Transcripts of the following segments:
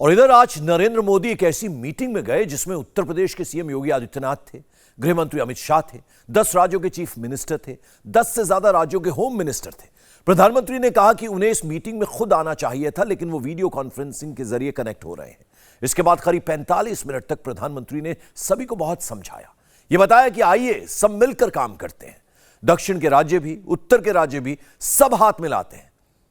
और इधर आज नरेंद्र मोदी एक ऐसी मीटिंग में गए जिसमें उत्तर प्रदेश के सीएम योगी आदित्यनाथ थे, गृह मंत्री अमित शाह थे, 10 राज्यों के चीफ मिनिस्टर थे, 10 से ज्यादा राज्यों के होम मिनिस्टर थे। प्रधानमंत्री ने कहा कि उन्हें इस मीटिंग में खुद आना चाहिए था, लेकिन वो वीडियो कॉन्फ्रेंसिंग के जरिए कनेक्ट हो रहे हैं। इसके बाद करीब 45 मिनट तक प्रधानमंत्री ने सभी को बहुत समझाया। ये बताया कि आइए सब मिलकर काम करते हैं। दक्षिण के राज्य भी, उत्तर के राज्य भी सब हाथ मिलाते हैं।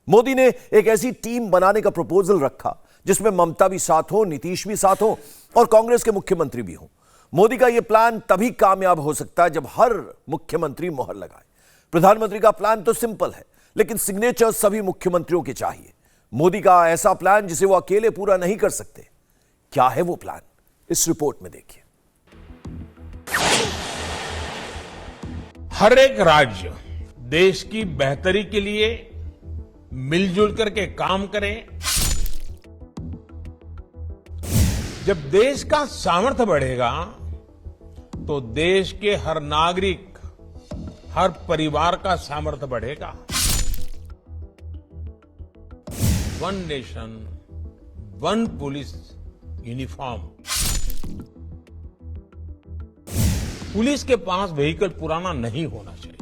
मोदी ने एक ऐसी टीम बनाने का प्रपोजल रखा जिसमें ममता भी साथ हो, नीतीश भी साथ हो और कांग्रेस के मुख्यमंत्री भी हो। मोदी का यह प्लान तभी कामयाब हो सकता है जब हर मुख्यमंत्री मोहर लगाए। प्रधानमंत्री का प्लान तो सिंपल है, लेकिन सिग्नेचर सभी मुख्यमंत्रियों के चाहिए। मोदी का ऐसा प्लान जिसे वो अकेले पूरा नहीं कर सकते। क्या है वो प्लान, इस रिपोर्ट में देखिए। हर एक राज्य देश की बेहतरी के लिए मिलजुल करके काम करे। जब देश का सामर्थ्य बढ़ेगा तो देश के हर नागरिक, हर परिवार का सामर्थ्य बढ़ेगा। One nation, one police uniform. Police के पास व्हीकल पुराना नहीं होना चाहिए।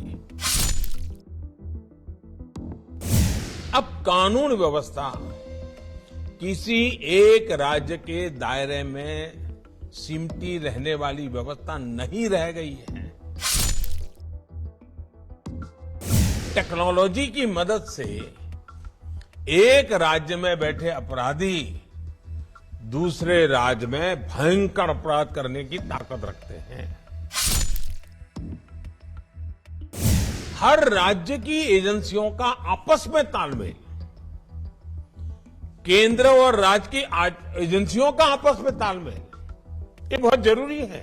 अब कानून व्यवस्था किसी एक राज्य के दायरे में सिमटी रहने वाली व्यवस्था नहीं रह गई है। टेक्नोलॉजी की मदद से एक राज्य में बैठे अपराधी दूसरे राज्य में भयंकर अपराध करने की ताकत रखते हैं। हर राज्य की एजेंसियों का आपस में तालमेल, केंद्र और राज्य की एजेंसियों का आपस में तालमेल, ये बहुत जरूरी है।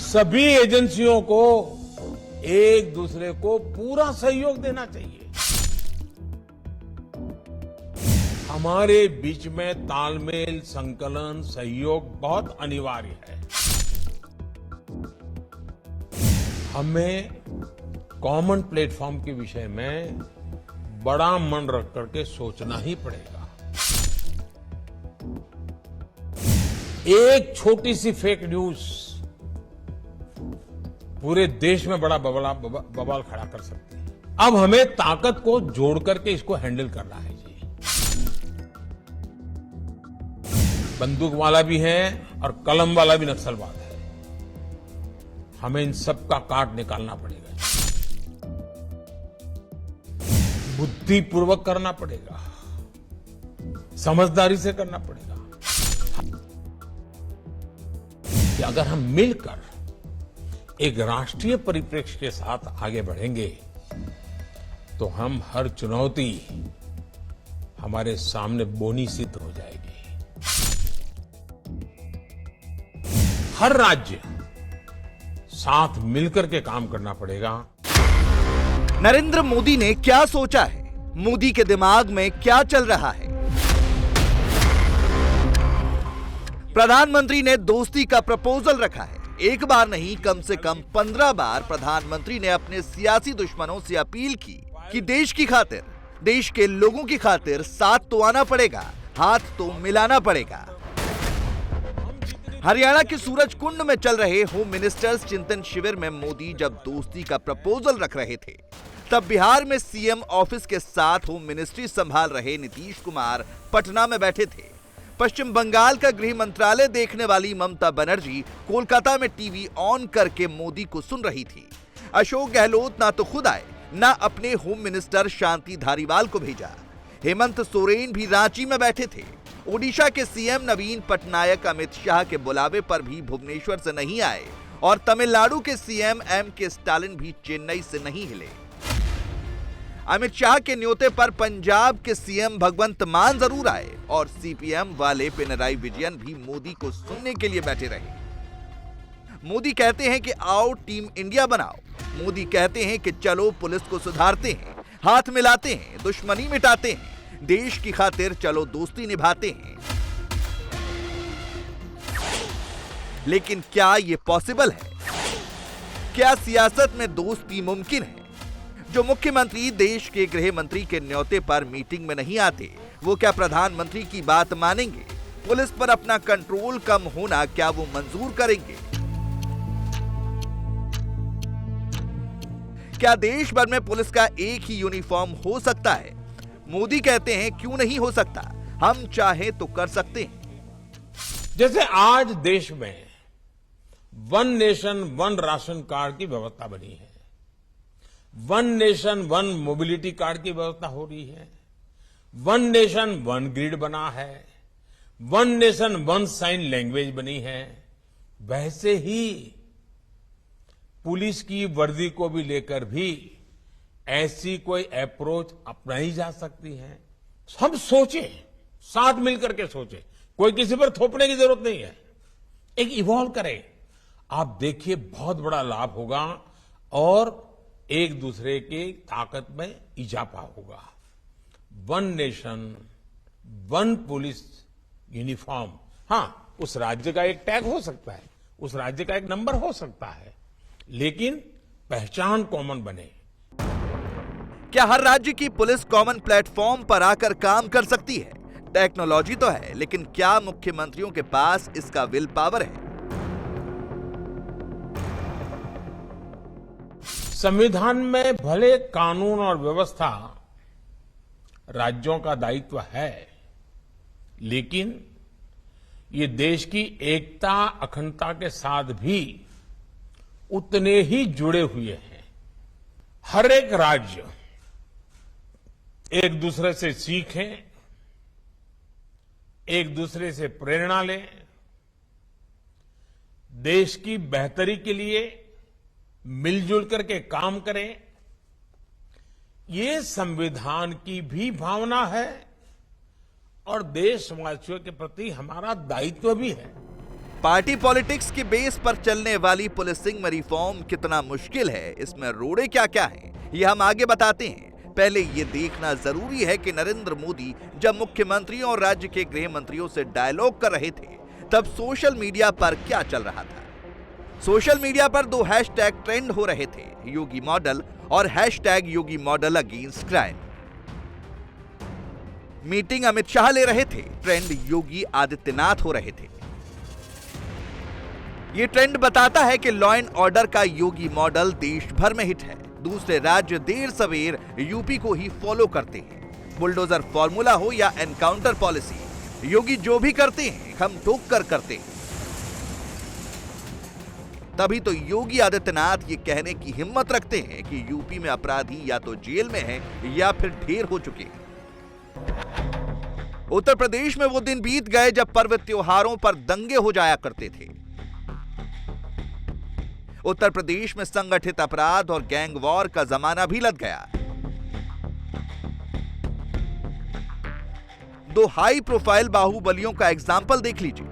सभी एजेंसियों को एक दूसरे को पूरा सहयोग देना चाहिए। हमारे बीच में तालमेल, संकलन, सहयोग बहुत अनिवार्य है। हमें कॉमन प्लेटफॉर्म के विषय में बड़ा मन रख करके सोचना ही पड़ेगा। एक छोटी सी फेक न्यूज पूरे देश में बड़ा बवाल खड़ा कर सकती है। अब हमें ताकत को जोड़ करके इसको हैंडल करना है जी। बंदूक वाला भी है और कलम वाला भी नक्सलवाद है। हमें इन सब का काट निकालना पड़ेगा। बुद्धिपूर्वक करना पड़ेगा, समझदारी से करना पड़ेगा। कि अगर हम मिलकर एक राष्ट्रीय परिप्रेक्ष्य के साथ आगे बढ़ेंगे तो हम हर चुनौती हमारे सामने बोनी सिद्ध हो जाएगी। हर राज्य साथ मिलकर के काम करना पड़ेगा। नरेंद्र मोदी ने क्या सोचा है? मोदी के दिमाग में क्या चल रहा है? प्रधानमंत्री ने दोस्ती का प्रपोजल रखा है। एक बार नहीं, कम से कम 15 बार प्रधानमंत्री ने अपने सियासी दुश्मनों से अपील की कि देश की खातिर, देश के लोगों की खातिर साथ तो आना पड़ेगा, हाथ तो मिलाना पड़ेगा। हरियाणा के सूरज कुंड में चल रहे होम मिनिस्टर्स चिंतन शिविर में मोदी जब दोस्ती का प्रपोजल रख रहे थे, तब बिहार में सीएम ऑफिस के साथ होम मिनिस्ट्री संभाल रहे नीतीश कुमार पटना में बैठे थे। पश्चिम बंगाल का गृह मंत्रालय देखने वाली ममता बनर्जी कोलकाता में टीवी ऑन करके मोदी को सुन रही थी। अशोक गहलोत ना तो खुद आए, ना अपने होम मिनिस्टर शांति धारीवाल को भेजा। हेमंत सोरेन भी रांची में बैठे थे। ओडिशा के सीएम नवीन पटनायक अमित शाह के बुलावे पर भी भुवनेश्वर से नहीं आए और तमिलनाडु के सीएम एम.के. स्टालिन भी चेन्नई से नहीं हिले। अमित शाह के न्योते पर पंजाब के सीएम भगवंत मान जरूर आए और सीपीएम वाले पिनराई विजयन भी मोदी को सुनने के लिए बैठे रहे। मोदी कहते हैं कि आओ टीम इंडिया बनाओ। मोदी कहते हैं कि चलो पुलिस को सुधारते हैं, हाथ मिलाते हैं, दुश्मनी मिटाते हैं, देश की खातिर चलो दोस्ती निभाते हैं। लेकिन क्या यह पॉसिबल है? क्या सियासत में दोस्ती मुमकिन है? जो मुख्यमंत्री देश के गृह मंत्री के न्योते पर मीटिंग में नहीं आते, वो क्या प्रधानमंत्री की बात मानेंगे? पुलिस पर अपना कंट्रोल कम होना क्या वो मंजूर करेंगे? क्या देश भर में पुलिस का एक ही यूनिफॉर्म हो सकता है? मोदी कहते हैं क्यों नहीं हो सकता, हम चाहे तो कर सकते हैं। जैसे आज देश में one nation one ration card की व्यवस्था बनी है, one nation one mobility card की व्यवस्था हो रही है, वन नेशन वन ग्रिड बना है, one nation one sine language बनी है, वैसे ही पुलिस की वर्दी को भी लेकर भी ऐसी कोई अप्रोच अपनाई जा सकती है। सब सोचे, साथ मिलकर के सोचे, कोई किसी पर थोपने की जरूरत नहीं है, एक इवॉल्व करें। आप देखिए बहुत बड़ा लाभ होगा और एक दूसरे की ताकत में इजाफा होगा। One nation one police uniform, हाँ उस राज्य का एक टैग हो सकता है, उस राज्य का एक नंबर हो सकता है, लेकिन पहचान कॉमन बने। क्या हर राज्य की पुलिस कॉमन प्लेटफॉर्म पर आकर काम कर सकती है? टेक्नोलॉजी तो है, लेकिन क्या मुख्यमंत्रियों के पास इसका विल पावर है? संविधान में भले कानून और व्यवस्था राज्यों का दायित्व है, लेकिन ये देश की एकता अखंडता के साथ भी उतने ही जुड़े हुए हैं। हर एक राज्य एक दूसरे से सीखे, एक दूसरे से प्रेरणा ले, देश की बेहतरी के लिए मिलजुल करके काम करें, ये संविधान की भी भावना है और देशवासियों के प्रति हमारा दायित्व भी है। पार्टी पॉलिटिक्स के बेस पर चलने वाली पुलिसिंग में रिफॉर्म कितना मुश्किल है, इसमें रोड़े क्या क्या हैं, ये हम आगे बताते हैं। पहले ये देखना जरूरी है कि नरेंद्र मोदी जब मुख्यमंत्रियों और राज्य के गृह मंत्रियों से डायलॉग कर रहे थे, तब सोशल मीडिया पर क्या चल रहा था। सोशल मीडिया पर दो हैशटैग ट्रेंड हो रहे थे, योगी मॉडल और hashtag Yogi model against crime. Meeting Amit Shah ले रहे थे, ट्रेंड योगी आदित्यनाथ हो रहे थे। ये ट्रेंड बताता है कि लॉ एंड ऑर्डर का योगी मॉडल देश भर में हिट है। दूसरे राज्य देर सवेर यूपी को ही फॉलो करते हैं। बुलडोजर फॉर्मूला हो या एनकाउंटर पॉलिसी, योगी जो भी करते हैं हम ठोक कर करते हैं। तभी तो योगी आदित्यनाथ ये कहने की हिम्मत रखते हैं कि यूपी में अपराधी या तो जेल में हैं या फिर ढेर हो चुके हैं। उत्तर प्रदेश में वो दिन बीत गए जब पर्व त्योहारों पर दंगे हो जाया करते थे। उत्तर प्रदेश में संगठित अपराध और गैंग वॉर का जमाना भी लग गया। दो हाई प्रोफाइल बाहुबलियों का एग्जाम्पल देख लीजिए।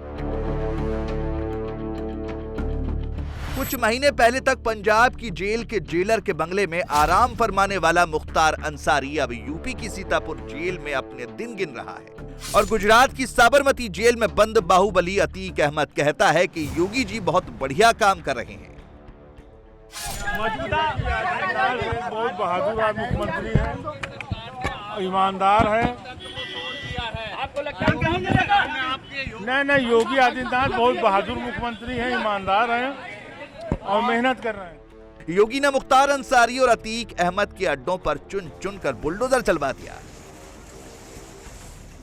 कुछ महीने पहले तक पंजाब की जेल के जेलर के बंगले में आराम फरमाने वाला मुख्तार अंसारी अब यूपी की सीतापुर जेल में अपने दिन गिन रहा है और गुजरात की साबरमती जेल में बंद बाहुबली अतीक अहमद कहता है कि योगी जी बहुत बढ़िया काम कर रहे हैं। बहुत बहादुर मुख्यमंत्री है, ईमानदार है। आपको लगता है नहीं, योगी आदित्यनाथ बहुत बहादुर मुख्यमंत्री है, ईमानदार है और मेहनत कर रहे हैं। योगी ने मुख्तार अंसारी और अतीक अहमद के अड्डों पर चुन चुन कर बुलडोजर चलवा दिया।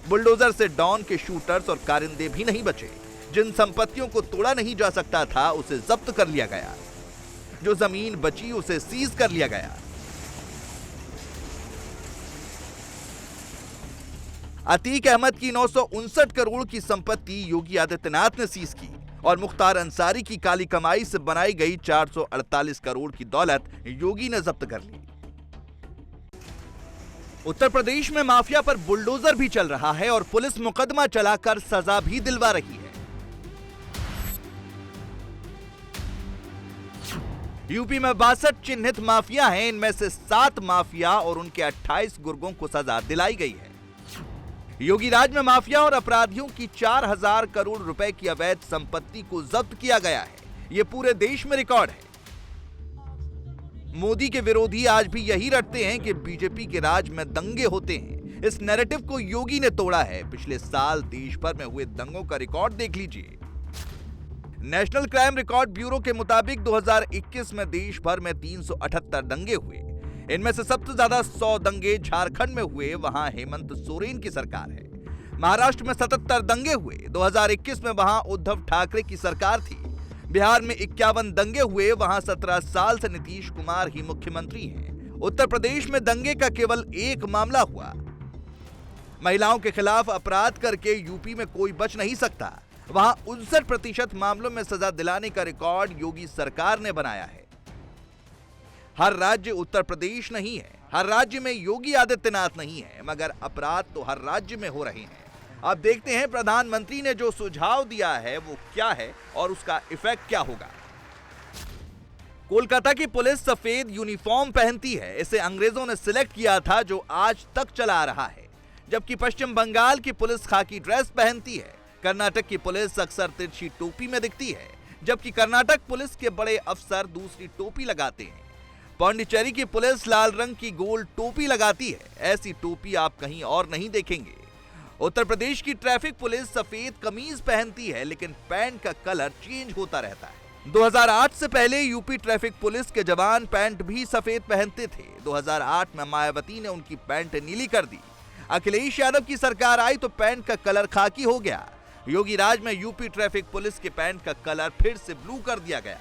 बुलडोजर से डॉन के शूटर्स और कारिंदे भी नहीं बचे। जिन संपत्तियों को तोड़ा नहीं जा सकता था उसे जब्त कर लिया गया, जो जमीन बची उसे सीज कर लिया गया। अतीक अहमद की 959 करोड़ की संपत्ति योगी आदित्यनाथ ने सीज की और मुख्तार अंसारी की काली कमाई से बनाई गई 448 करोड़ की दौलत योगी ने जब्त कर ली। उत्तर प्रदेश में माफिया पर बुलडोजर भी चल रहा है और पुलिस मुकदमा चलाकर सजा भी दिलवा रही है। यूपी में 62 चिन्हित माफिया हैं, इनमें से 7 माफिया और उनके 28 गुर्गों को सजा दिलाई गई है। योगी राज में माफिया और अपराधियों की 4000 करोड़ रुपए की अवैध संपत्ति को जब्त किया गया है। यह पूरे देश में रिकॉर्ड है। मोदी के विरोधी आज भी यही रटते हैं कि बीजेपी के राज में दंगे होते हैं। इस नैरेटिव को योगी ने तोड़ा है। पिछले साल देश भर में हुए दंगों का रिकॉर्ड देख लीजिए। नेशनल क्राइम रिकॉर्ड ब्यूरो के मुताबिक 2021 में देश भर में 378 दंगे हुए। इनमें से सबसे ज्यादा 100 दंगे झारखंड में हुए, वहां हेमंत सोरेन की सरकार है। महाराष्ट्र में 77 दंगे हुए, 2021 में वहां उद्धव ठाकरे की सरकार थी। बिहार में 51 दंगे हुए, वहां 17 साल से नीतीश कुमार ही मुख्यमंत्री हैं। उत्तर प्रदेश में दंगे का केवल एक मामला हुआ। महिलाओं के खिलाफ अपराध करके यूपी में कोई बच नहीं सकता। वहां 59% मामलों में सजा दिलाने का रिकॉर्ड योगी सरकार ने बनाया है। हर राज्य उत्तर प्रदेश नहीं है, हर राज्य में योगी आदित्यनाथ नहीं है, मगर अपराध तो हर राज्य में हो रहे हैं। अब देखते हैं प्रधानमंत्री ने जो सुझाव दिया है वो क्या है और उसका इफेक्ट क्या होगा। कोलकाता की पुलिस सफेद यूनिफॉर्म पहनती है। इसे अंग्रेजों ने सिलेक्ट किया था, जो आज तक चला आ रहा है। जबकि पश्चिम बंगाल की पुलिस खाकी ड्रेस पहनती है। कर्नाटक की पुलिस अक्सर तिरछी टोपी में दिखती है, जबकि कर्नाटक पुलिस के बड़े अफसर दूसरी टोपी लगाते हैं। पांडिचेरी की पुलिस लाल रंग की गोल टोपी लगाती है। ऐसी टोपी आप कहीं और नहीं देखेंगे। उत्तर प्रदेश की ट्रैफिक पुलिस सफेद कमीज पहनती है, लेकिन पैंट का कलर चेंज होता रहता है। 2008 से पहले यूपी ट्रैफिक पुलिस के जवान पैंट भी सफेद पहनते थे। 2008 में मायावती ने उनकी पैंट नीली कर दी। अखिलेश यादव की सरकार आई तो पैंट का कलर खाकी हो गया। योगी राज में यूपी ट्रैफिक पुलिस के पैंट का कलर फिर से ब्लू कर दिया गया।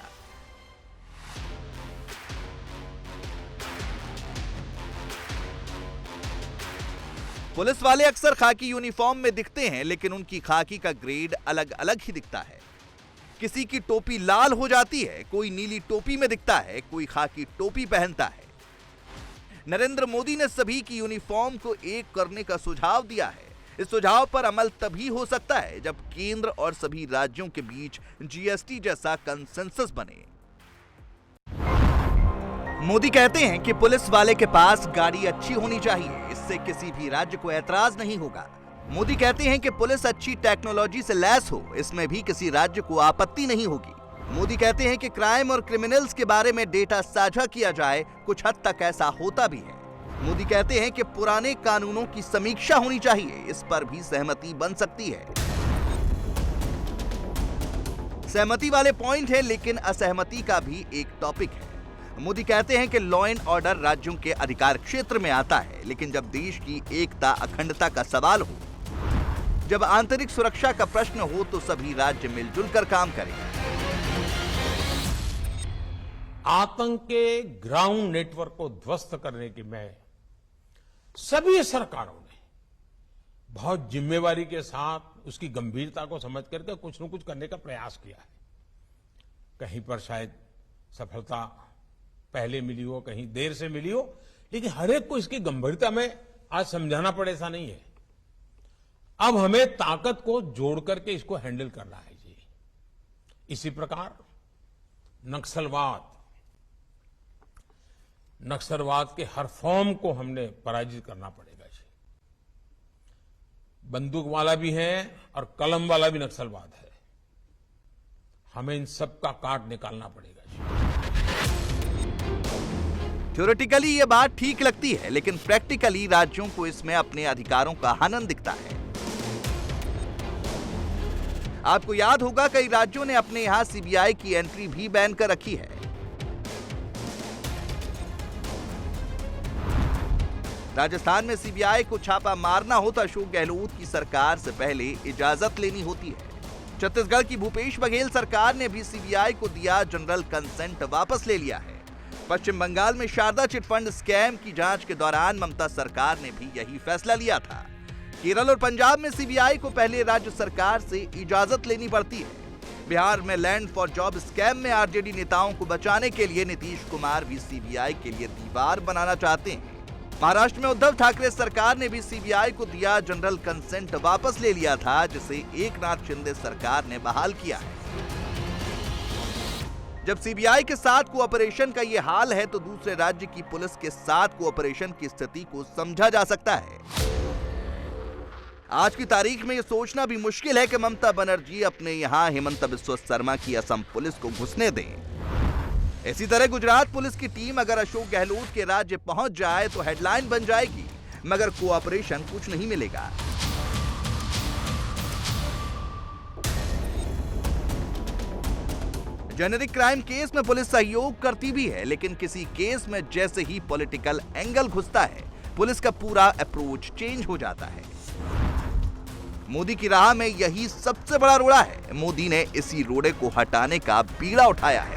पुलिस वाले अक्सर खाकी यूनिफॉर्म में दिखते हैं, लेकिन उनकी खाकी का ग्रेड अलग अलग ही दिखता है। किसी की टोपी लाल हो जाती है, कोई नीली टोपी में दिखता है, कोई खाकी टोपी पहनता है। नरेंद्र मोदी ने सभी की यूनिफॉर्म को एक करने का सुझाव दिया है। इस सुझाव पर अमल तभी हो सकता है जब केंद्र और सभी राज्यों के बीच जीएसटी जैसा कंसेंसस बने। मोदी कहते हैं कि पुलिस वाले के पास गाड़ी अच्छी होनी चाहिए, इससे किसी भी राज्य को ऐतराज नहीं होगा। मोदी कहते हैं कि पुलिस अच्छी टेक्नोलॉजी से लैस हो, इसमें भी किसी राज्य को आपत्ति नहीं होगी। मोदी कहते हैं कि क्राइम और क्रिमिनल्स के बारे में डेटा साझा किया जाए, कुछ हद तक ऐसा होता भी है। मोदी कहते हैं कि पुराने कानूनों की समीक्षा होनी चाहिए, इस पर भी सहमति बन सकती है। सहमति वाले पॉइंट है, लेकिन असहमति का भी एक टॉपिक है। मोदी कहते हैं कि लॉ एंड ऑर्डर राज्यों के अधिकार क्षेत्र में आता है, लेकिन जब देश की एकता अखंडता का सवाल हो, जब आंतरिक सुरक्षा का प्रश्न हो, तो सभी राज्य मिलजुल कर काम करें। आतंक के ग्राउंड नेटवर्क को ध्वस्त करने की में सभी सरकारों ने बहुत जिम्मेवारी के साथ उसकी गंभीरता को समझ करके कुछ न कुछ करने का प्रयास किया है। कहीं पर शायद सफलता पहले मिली हो, कहीं देर से मिली हो, लेकिन हर एक को इसकी गंभीरता में आज समझाना पड़े ऐसा नहीं है। अब हमें ताकत को जोड़ करके इसको हैंडल करना है जी। इसी प्रकार नक्सलवाद के हर फॉर्म को हमने पराजित करना पड़ेगा जी। बंदूक वाला भी है और कलम वाला भी नक्सलवाद है। हमें इन सब का काट निकालना पड़ेगा जी। थ्योरेटिकली ये बात ठीक लगती है, लेकिन प्रैक्टिकली राज्यों को इसमें अपने अधिकारों का हनन दिखता है। आपको याद होगा कई राज्यों ने अपने यहां सीबीआई की एंट्री भी बैन कर रखी है। राजस्थान में सीबीआई को छापा मारना हो तो अशोक गहलोत की सरकार से पहले इजाजत लेनी होती है। छत्तीसगढ़ की भूपेश बघेल सरकार ने भी सीबीआई को दिया जनरल कंसेंट वापस ले लिया है। पश्चिम बंगाल में शारदा चिटफंड स्कैम की जांच के दौरान ममता सरकार ने भी यही फैसला लिया था। केरल और पंजाब में सीबीआई को पहले राज्य सरकार से इजाजत लेनी पड़ती है। बिहार में लैंड फॉर जॉब स्कैम में आरजेडी नेताओं को बचाने के लिए नीतीश कुमार भी सीबीआई के लिए दीवार बनाना चाहते हैं। महाराष्ट्र में उद्धव ठाकरे सरकार ने भी सीबीआई को दिया जनरल कंसेंट वापस ले लिया था, जिसे एकनाथ शिंदे सरकार ने बहाल किया है। जब सीबीआई के साथ कोऑपरेशन का ये हाल है, तो दूसरे राज्य की पुलिस के साथ कोऑपरेशन की स्थिति को समझा जा सकता है। आज की तारीख में यह सोचना भी मुश्किल है कि ममता बनर्जी अपने यहां हेमंत बिस्वा शर्मा की असम पुलिस को घुसने दें। इसी तरह गुजरात पुलिस की टीम अगर अशोक गहलोत के राज्य पहुंच जाए तो हेडलाइन बन जाएगी, मगर कोऑपरेशन कुछ नहीं मिलेगा। जेनेरिक क्राइम केस में पुलिस सहयोग करती भी है, लेकिन किसी केस में जैसे ही पॉलिटिकल एंगल घुसता है, पुलिस का पूरा अप्रोच चेंज हो जाता है। मोदी की राह में यही सबसे बड़ा रोड़ा है। मोदी ने इसी रोड़े को हटाने का बीड़ा उठाया है।